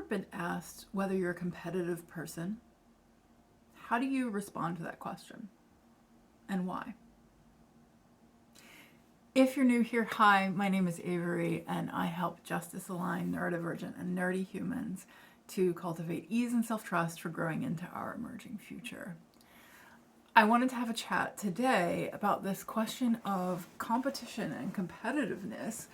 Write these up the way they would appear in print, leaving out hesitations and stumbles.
been asked whether you're a competitive person? How do you respond to that question? And why? If you're new here, hi, my name is Avery, and I help justice-aligned, neurodivergent, and nerdy humans to cultivate ease and self-trust for growing into our emerging future. I wanted to have a chat today about this question of competition and competitiveness,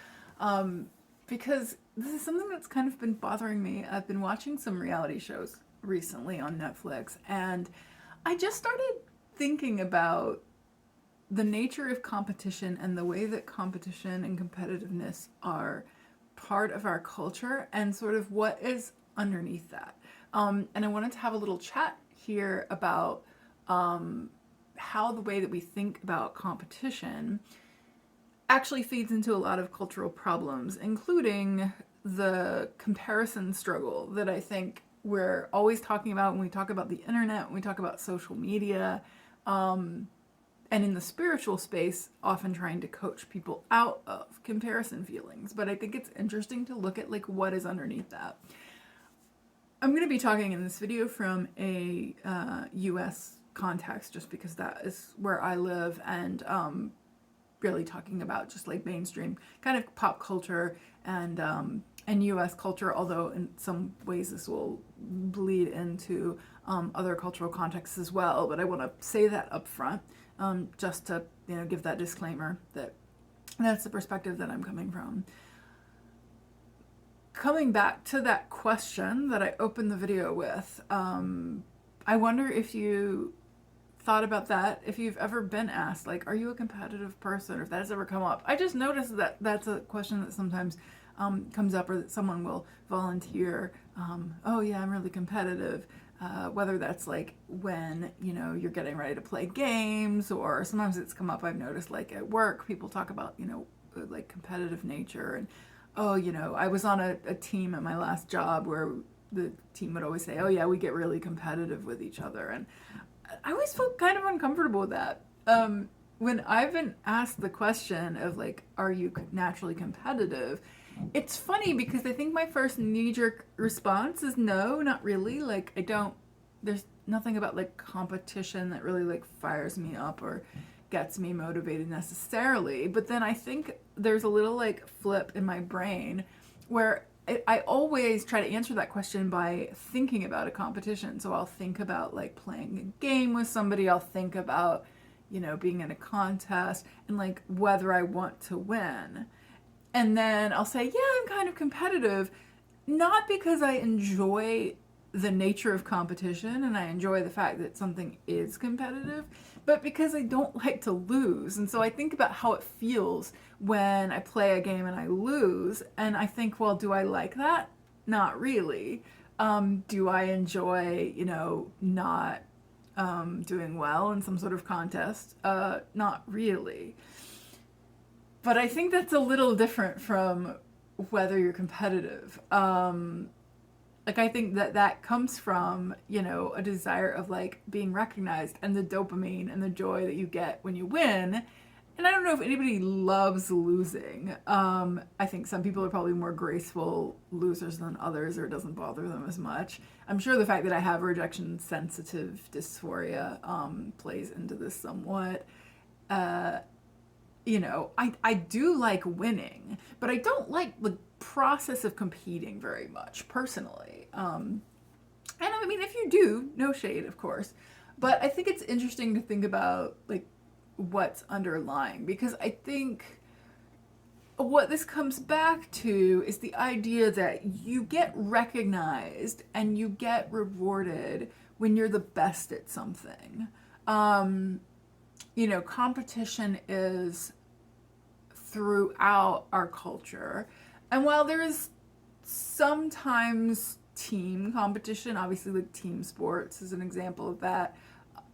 because this is something that's kind of been bothering me. I've been watching some reality shows recently on Netflix, and I just started thinking about the nature of competition and the way that competition and competitiveness are part of our culture and sort of what is underneath that. And I wanted to have a little chat here about how the way that we think about competition actually feeds into a lot of cultural problems, including the comparison struggle that I think we're always talking about when we talk about the internet, when we talk about social media, and in the spiritual space, often trying to coach people out of comparison feelings. But I think it's interesting to look at like what is underneath that. I'm going to be talking in this video from a US context, just because that is where I live, and really talking about just like mainstream kind of pop culture and US culture, although in some ways this will bleed into other cultural contexts as well. But I want to say that up front, just to give that disclaimer that that's the perspective that I'm coming from. Coming back to that question that I opened the video with, I wonder if you thought about that, if you've ever been asked, like, are you a competitive person, or if that has ever come up. I just noticed that that's a question that sometimes comes up, or that someone will volunteer, oh yeah, I'm really competitive, whether that's like when, you're getting ready to play games, or sometimes it's come up, I've noticed, like at work, people talk about, like competitive nature, and oh, I was on a team at my last job where the team would always say, oh yeah, we get really competitive with each other. And I always felt kind of uncomfortable with that. When I've been asked the question of like, are you naturally competitive? It's funny because I think my first knee-jerk response is no, not really. Like there's nothing about like competition that really like fires me up or gets me motivated necessarily. But then I think there's a little like flip in my brain where I always try to answer that question by thinking about a competition. So I'll think about like playing a game with somebody. I'll think about, being in a contest and like whether I want to win. And then I'll say, yeah, I'm kind of competitive, not because I enjoy the nature of competition and I enjoy the fact that something is competitive, but because I don't like to lose. And so I think about how it feels when I play a game and I lose, and I think, well, do I like that? Not really. Do I enjoy, not doing well in some sort of contest? Not really. But I think that's a little different from whether you're competitive. Like I think that comes from, a desire of like being recognized and the dopamine and the joy that you get when you win. And I don't know if anybody loves losing. I think some people are probably more graceful losers than others, or it doesn't bother them as much. I'm sure the fact that I have rejection sensitive dysphoria plays into this somewhat. I do like winning, but I don't like the process of competing very much personally. And I mean, if you do, no shade, of course. But I think it's interesting to think about like what's underlying, because I think what this comes back to is the idea that you get recognized and you get rewarded when you're the best at something. Competition is throughout our culture. And while there is sometimes team competition, obviously like team sports is an example of that,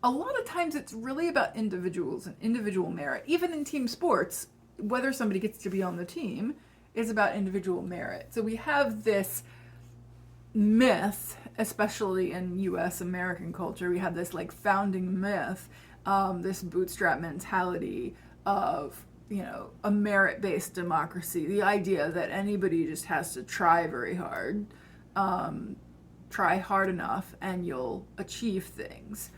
a lot of times it's really about individuals and individual merit. Even in team sports, whether somebody gets to be on the team is about individual merit. So we have this myth, especially in US American culture, we have this like founding myth, this bootstrap mentality of a merit-based democracy, the idea that anybody just has to try very hard Try hard enough and you'll achieve things.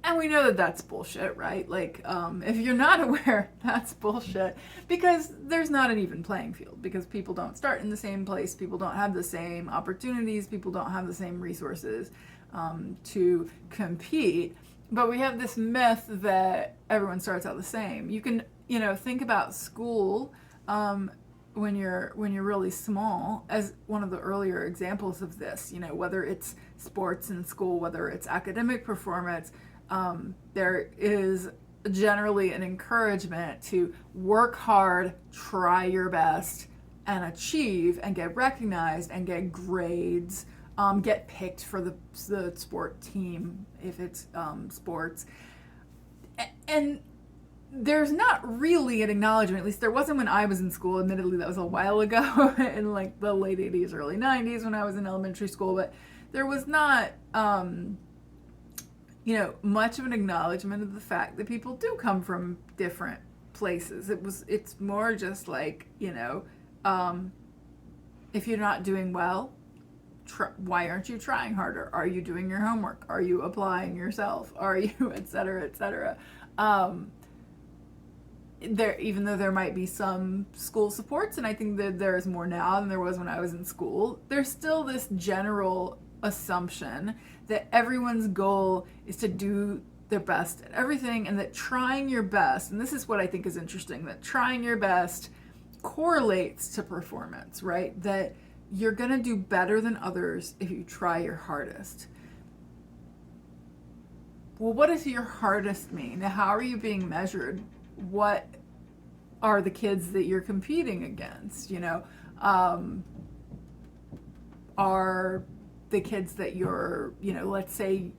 And we know that that's bullshit, right? Like, if you're not aware, that's bullshit, because there's not an even playing field, because people don't start in the same place, people don't have the same opportunities, people don't have the same resources to compete. But we have this myth that everyone starts out the same. You can, think about school when you're really small as one of the earlier examples of this. Whether it's sports in school, whether it's academic performance, there is generally an encouragement to work hard, try your best, and achieve and get recognized and get grades, get picked for the sport team if it's sports. And there's not really an acknowledgement, at least there wasn't when I was in school. Admittedly, that was a while ago in like the late 80s, early 90s when I was in elementary school, but there was not much of an acknowledgement of the fact that people do come from different places. It's more just like, if you're not doing well, why aren't you trying harder? Are you doing your homework? Are you applying yourself? Are you, et cetera, et cetera? Even though there might be some school supports, and I think that there is more now than there was when I was in school, there's still this general assumption that everyone's goal is to do their best at everything, and that trying your best, and this is what I think is interesting, that trying your best correlates to performance, right? That you're going to do better than others if you try your hardest. Well, what does your hardest mean? How are you being measured? What are the kids that you're competing against? Are the kids that you're, let's say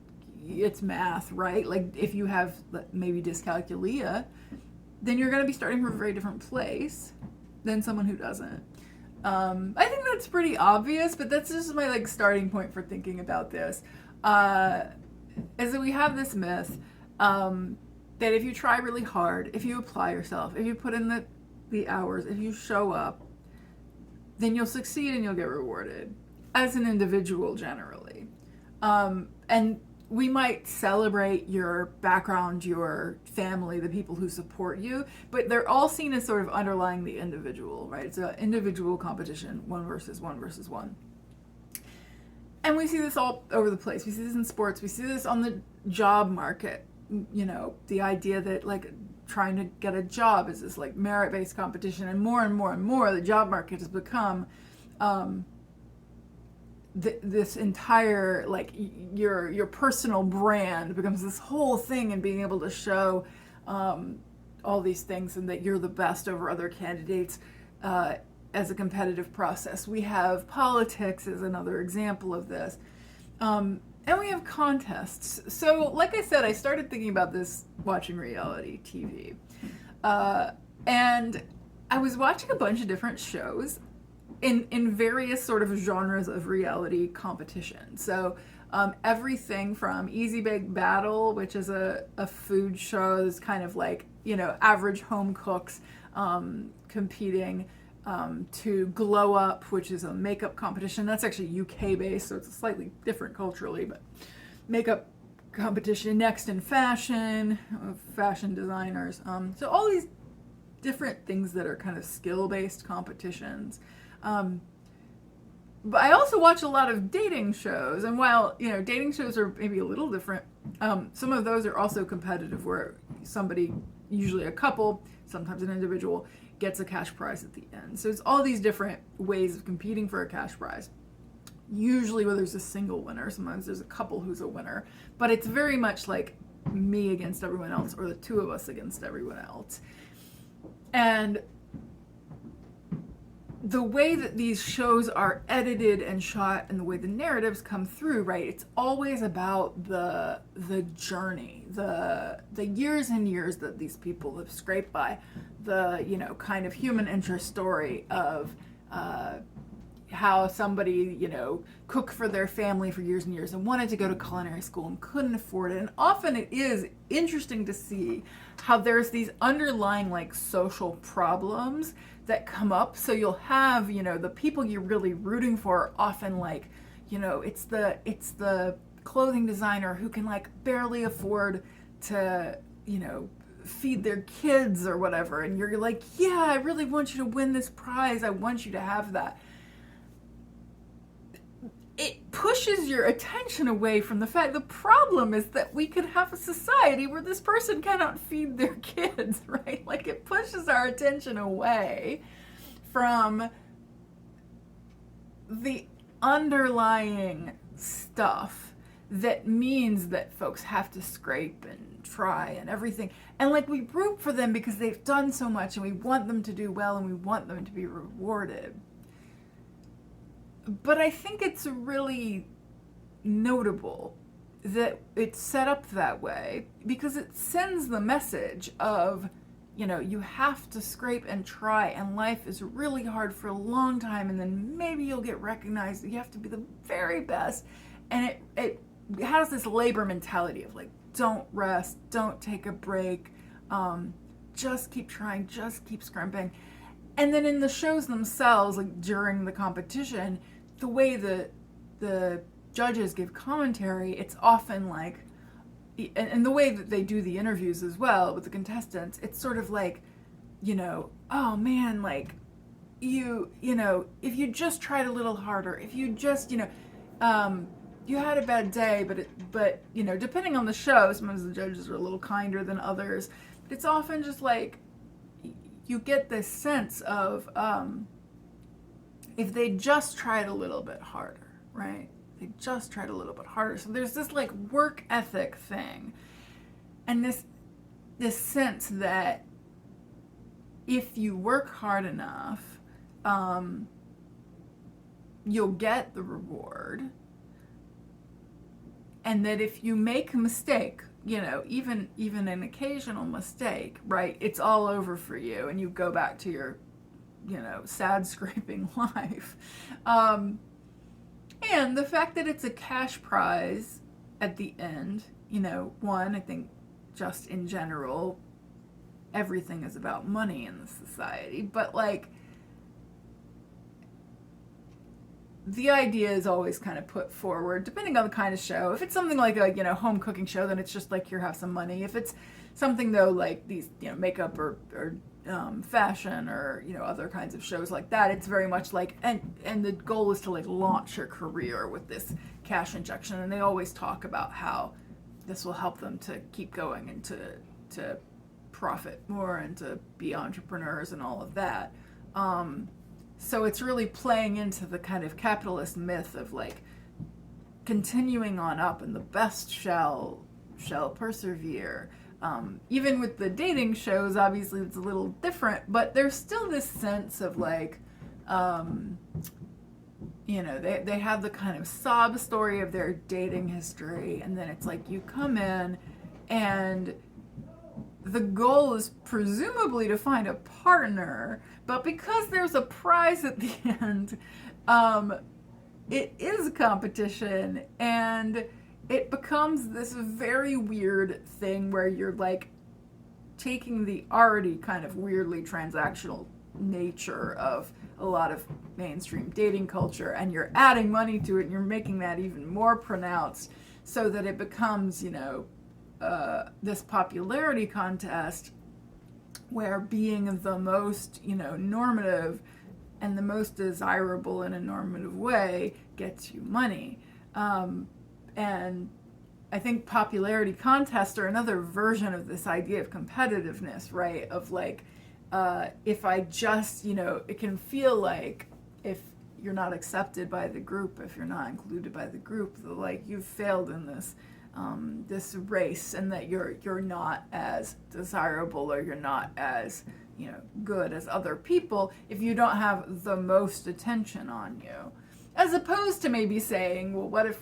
it's math, right? Like if you have maybe dyscalculia, then you're going to be starting from a very different place than someone who doesn't. I think that's pretty obvious, but that's just my starting point for thinking about this. Is that we have this myth that if you try really hard, if you apply yourself, if you put in the hours, if you show up, then you'll succeed and you'll get rewarded as an individual generally. And we might celebrate your background, your family, the people who support you, but they're all seen as sort of underlying the individual, right? It's an individual competition, one versus one. And we see this all over the place. We see this in sports. We see this on the job market. The idea that trying to get a job is this merit-based competition, and more the job market has become this entire your personal brand becomes this whole thing, and being able to show all these things and that you're the best over other candidates as a competitive process. We have politics as another example of this. And we have contests. So, like I said, I started thinking about this watching reality TV. And I was watching a bunch of different shows in various sort of genres of reality competition. So, everything from Easy Bake Battle, which is a food show that's kind of average home cooks competing, to Glow Up, which is a makeup competition. That's actually UK based, so it's slightly different culturally, but makeup competition. Next in Fashion, fashion designers. So all these different things that are kind of skill-based competitions. But I also watch a lot of dating shows, and while dating shows are maybe a little different, some of those are also competitive, where somebody, usually a couple, sometimes an individual, gets a cash prize at the end. So it's all these different ways of competing for a cash prize. Usually where there's a single winner, sometimes there's a couple who's a winner, but it's very much like me against everyone else, or the two of us against everyone else. And the way that these shows are edited and shot and the way the narratives come through, right, it's always about the journey, the years and years that these people have scraped by, the kind of human interest story of how somebody cooked for their family for years and years and wanted to go to culinary school and couldn't afford it. And often it is interesting to see how there's these underlying social problems that come up. So you'll have, the people you're really rooting for are often it's the clothing designer who can like barely afford to, feed their kids or whatever, and you're like, yeah, I really want you to win this prize, I want you to have that. It pushes your attention away from the fact. The problem is that we could have a society where this person cannot feed their kids, right? Like, it pushes our attention away from the underlying stuff that means that folks have to scrape and try and everything. And like, we root for them because they've done so much, and we want them to do well, and we want them to be rewarded. But I think it's really notable that it's set up that way, because it sends the message of, you have to scrape and try, and life is really hard for a long time, and then maybe you'll get recognized. You have to be the very best. And it has this labor mentality of like, don't rest, don't take a break, just keep trying, just keep scrimping. And then in the shows themselves, like during the competition, the way the judges give commentary, it's often like, and the way that they do the interviews as well with the contestants, it's sort of like, oh man, like, if you just tried a little harder, if you just, you had a bad day, but depending on the show, sometimes the judges are a little kinder than others, but it's often just like, you get this sense of, if they just tried a little bit harder, right? They just tried a little bit harder. So there's this like work ethic thing, and this sense that if you work hard enough, you'll get the reward, and that if you make a mistake, even an occasional mistake, right, it's all over for you, and you go back to your sad scraping life. And the fact that it's a cash prize at the end, one, I think just in general, everything is about money in this society, but like, the idea is always kind of put forward, depending on the kind of show. If it's something like a, home cooking show, then it's just like, here, have some money. If it's something though, like these, makeup or fashion or, other kinds of shows like that, it's very much like, and the goal is to like launch your career with this cash injection. And they always talk about how this will help them to keep going and to profit more and to be entrepreneurs and all of that. So it's really playing into the kind of capitalist myth of like continuing on up, and the best shall persevere. Even with the dating shows, obviously it's a little different, but there's still this sense of like, they have the kind of sob story of their dating history, and then it's like you come in and the goal is presumably to find a partner, but because there's a prize at the end, it is a competition, and it becomes this very weird thing where you're like taking the already kind of weirdly transactional nature of a lot of mainstream dating culture, and you're adding money to it, and you're making that even more pronounced, so that it becomes, this popularity contest where being the most, normative and the most desirable in a normative way gets you money. And I think popularity contests are another version of this idea of competitiveness, right? Of like, if I just, it can feel like if you're not accepted by the group, if you're not included by the group, like you've failed in this race, and that you're not as desirable, or you're not as, good as other people if you don't have the most attention on you. As opposed to maybe saying, well, what if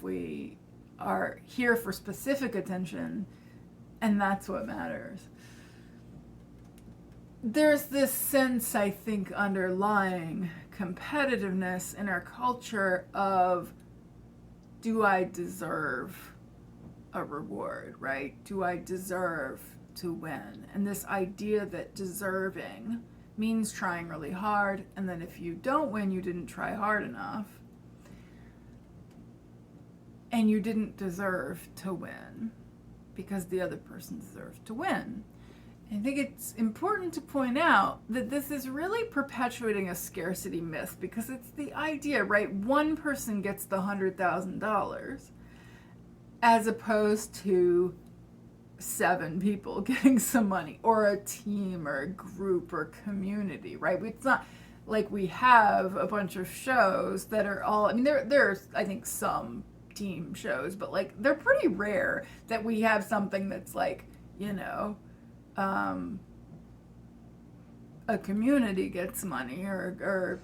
we are here for specific attention, and that's what matters. There's this sense, I think, underlying competitiveness in our culture of, do I deserve a reward, right? Do I deserve to win? And this idea that deserving means trying really hard, and then if you don't win, you didn't try hard enough. and you didn't deserve to win because the other person deserved to win. I think it's important to point out that this is really perpetuating a scarcity myth, because it's the idea, right? One person gets the $100,000 as opposed to 7 people getting some money, or a team or a group or community, right? It's not like we have a bunch of shows that are all, I mean, there's, I think, some team shows, but like they're pretty rare that we have something that's like, you know, a community gets money, or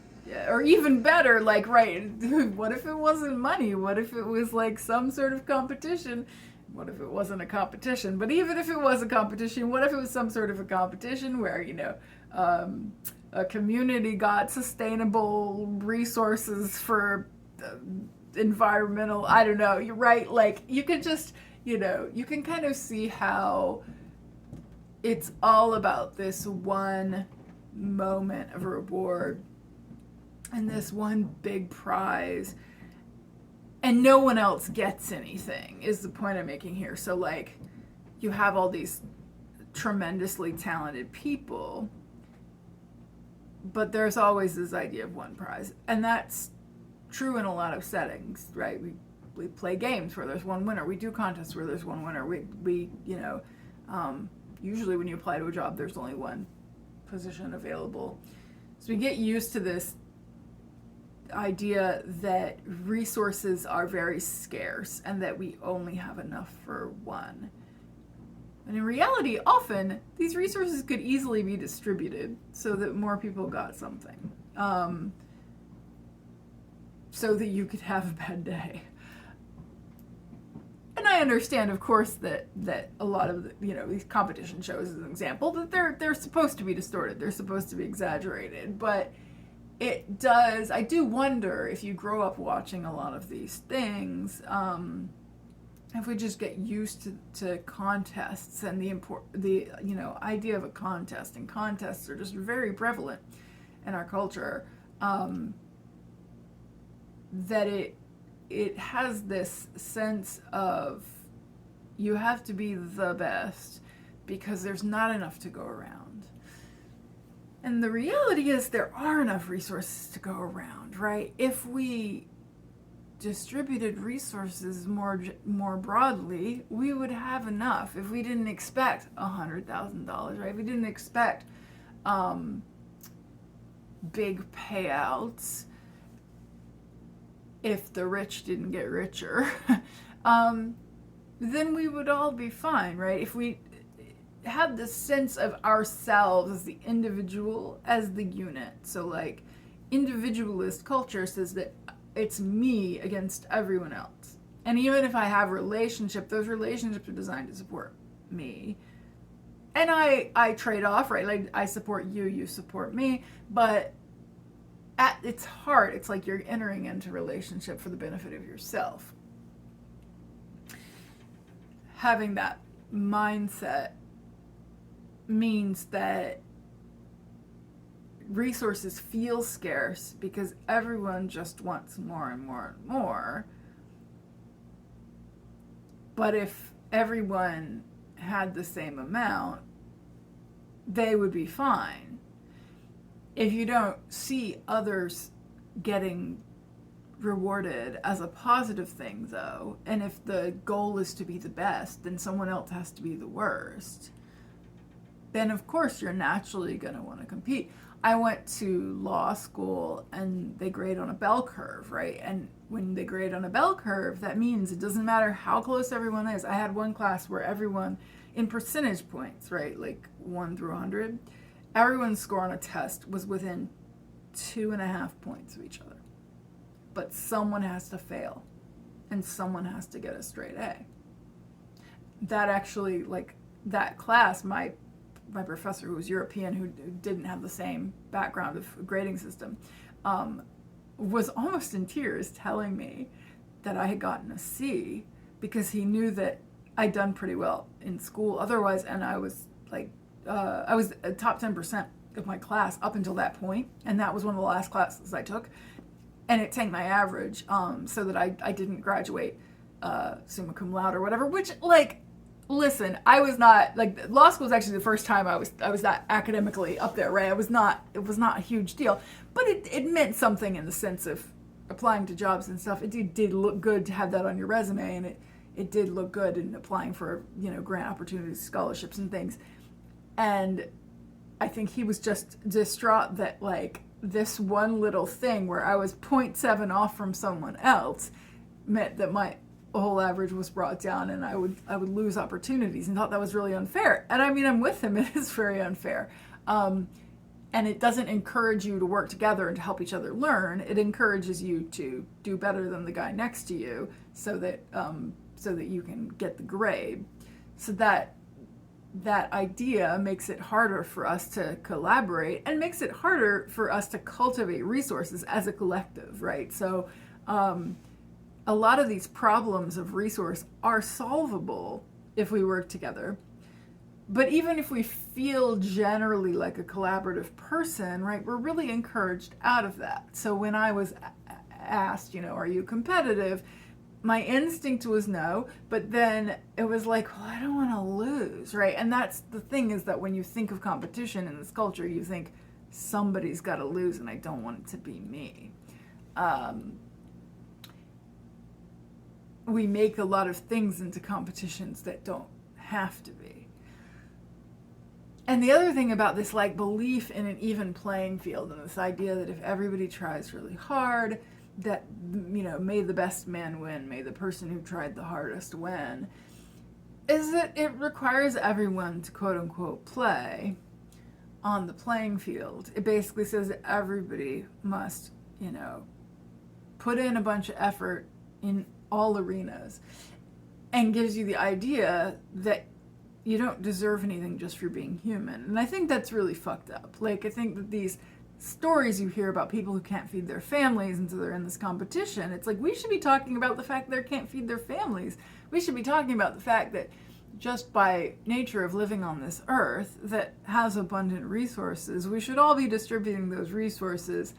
even better, like, right, what if it wasn't money? What if it was like some sort of competition? What if it wasn't a competition? But even if it was a competition, what if it was some sort of a competition where, you know, a community got sustainable resources for environmental, I don't know, you're right, like, you could just, you know, you can kind of see how it's all about this one moment of reward and this one big prize, and no one else gets anything, is the point I'm making here. So, like, you have all these tremendously talented people, but there's always this idea of one prize. And that's true in a lot of settings, right? We play games where there's one winner. We do contests where there's one winner. We you know, usually when you apply to a job, there's only one position available. So we get used to this idea that resources are very scarce and that we only have enough for one. And in reality, often these resources could easily be distributed so that more people got something, so that you could have a bad day. And I understand, of course, that a lot of the, you know, these competition shows, as an example, that they're supposed to be distorted, they're supposed to be exaggerated, but it does, I do wonder if you grow up watching a lot of these things, if we just get used to contests and the you know, idea of a contest, and contests are just very prevalent in our culture, that it has this sense of you have to be the best because there's not enough to go around. And the reality is there are enough resources to go around, right? If we distributed resources more broadly, we would have enough. If we didn't expect $100,000, right? If we didn't expect big payouts, if the rich didn't get richer, then we would all be fine, right? If we had this sense of ourselves as the individual, as the unit. So, like, individualist culture says that it's me against everyone else. And even if I have a relationship, those relationships are designed to support me. And I trade off, right? Like, I support you, you support me. But at its heart, it's like you're entering into a relationship for the benefit of yourself. Having that mindset means that resources feel scarce because everyone just wants more and more and more. But if everyone had the same amount, they would be fine. If you don't see others getting rewarded as a positive thing, though, and if the goal is to be the best, then someone else has to be the worst, then of course you're naturally going to want to compete. I went to law school and they grade on a bell curve, right? And when they grade on a bell curve, that means it doesn't matter how close everyone is. I had one class where everyone, in percentage points, right, like 1 through 100, everyone's score on a test was within 2.5 points of each other. But someone has to fail and someone has to get a straight A. That actually, like, that class, my professor, who was European, who didn't have the same background of grading system, was almost in tears telling me that I had gotten a C because he knew that I'd done pretty well in school otherwise, and I was like, I was a top 10% of my class up until that point, and that was one of the last classes I took, and it tanked my average, so that I didn't graduate summa cum laude or whatever, which, like, listen, I was not, like, law school was actually the first time I was that academically up there, right? It was not a huge deal, but it meant something in the sense of applying to jobs and stuff. It did look good to have that on your resume, and it did look good in applying for, grant opportunities, scholarships and things. And I think he was just distraught that, like, this one little thing where I was 0.7 off from someone else meant that my whole average was brought down, and I would lose opportunities, and thought that was really unfair. And I mean, I'm with him. It is very unfair. And it doesn't encourage you to work together and to help each other learn. It encourages you to do better than the guy next to you, so that you can get the grade. So that idea makes it harder for us to collaborate, and makes it harder for us to cultivate resources as a collective, right? So a lot of these problems of resource are solvable if we work together. But even if we feel generally like a collaborative person, right, we're really encouraged out of that. So when I was asked, are you competitive? My instinct was no, but then it was like, well, I don't want to lose, right? And that's the thing, is that when you think of competition in this culture, you think somebody's got to lose, and I don't want it to be me. We make a lot of things into competitions that don't have to be. And the other thing about this, like, belief in an even playing field, and this idea that if everybody tries really hard, that, may the best man win, may the person who tried the hardest win, is that it requires everyone to quote unquote play on the playing field. It basically says that everybody must, put in a bunch of effort in all arenas, and gives you the idea that you don't deserve anything just for being human. And I think that's really fucked up. Like, I think that these stories you hear about people who can't feed their families, and so they're in this competition, it's like, we should be talking about the fact that they can't feed their families. We should be talking about the fact that just by nature of living on this earth that has abundant resources, we should all be distributing those resources,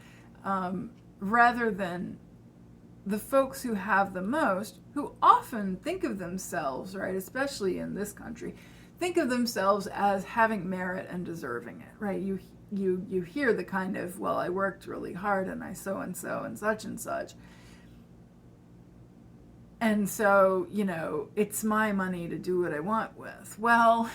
rather than the folks who have the most, who often think of themselves, right, especially in this country, think of themselves as having merit and deserving it, right? You hear the kind of, well, I worked really hard and I so and so and such and such. And so, it's my money to do what I want with. Well,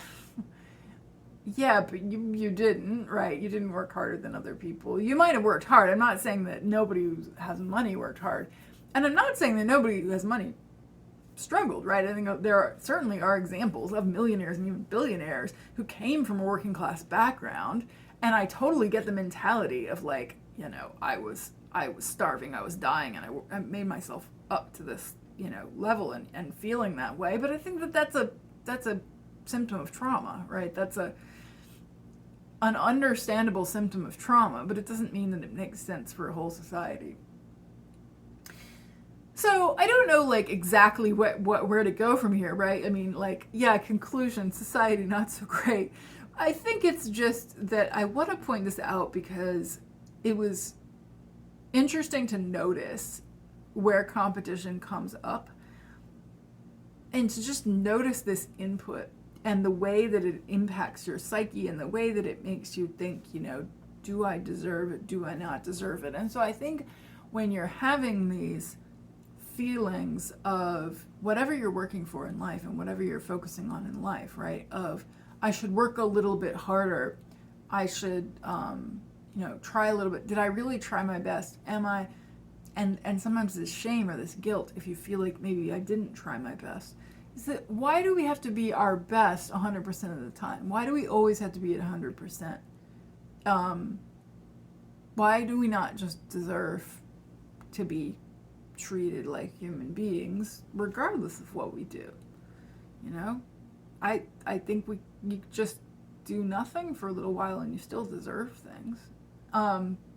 yeah, but you didn't, right? You didn't work harder than other people. You might have worked hard. I'm not saying that nobody who has money worked hard. And I'm not saying that nobody who has money struggled, right? I think there certainly are examples of millionaires and even billionaires who came from a working class background. And I totally get the mentality of, like, I was starving, I was dying, and I made myself up to this, level and feeling that way. But I think that that's a symptom of trauma, right? That's an understandable symptom of trauma, but it doesn't mean that it makes sense for a whole society. So I don't know, like, exactly where to go from here, right? I mean, like, yeah, conclusion, society not so great. I think it's just that I want to point this out because it was interesting to notice where competition comes up, and to just notice this input and the way that it impacts your psyche, and the way that it makes you think, do I deserve it? Do I not deserve it? And so I think when you're having these feelings of whatever you're working for in life and whatever you're focusing on in life, right, of I should work a little bit harder, I should try a little bit, did I really try my best, am I, and sometimes this shame or this guilt if you feel like maybe I didn't try my best, is that why do we have to be our best 100% of the time? Why do we always have to be at 100%? Why do we not just deserve to be treated like human beings regardless of what we do? I think you just do nothing for a little while and you still deserve things.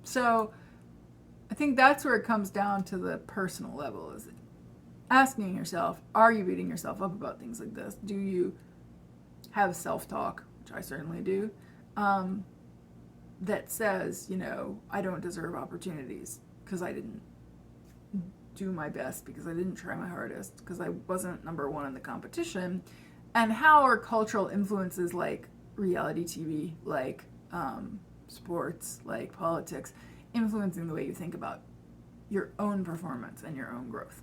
So I think that's where it comes down to the personal level, is asking yourself, are you beating yourself up about things like this? Do you have self-talk, which I certainly do, that says, I don't deserve opportunities because I didn't do my best because I didn't try my hardest, because I wasn't number one in the competition, and how are cultural influences like reality TV, like sports, like politics, influencing the way you think about your own performance and your own growth.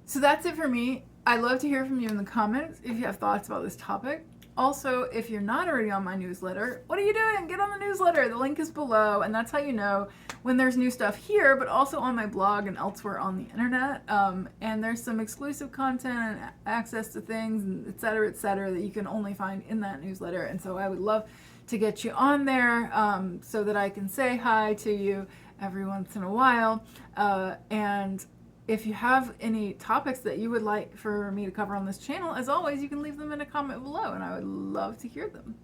So that's it for me. I'd love to hear from you in the comments if you have thoughts about this topic. Also, if you're not already on my newsletter, what are you doing? Get on the newsletter. The link is below, and that's how you know when there's new stuff here, but also on my blog and elsewhere on the internet. And there's some exclusive content and access to things, and et cetera, that you can only find in that newsletter. And so I would love to get you on there so that I can say hi to you every once in a while. And if you have any topics that you would like for me to cover on this channel, as always, you can leave them in a comment below, and I would love to hear them.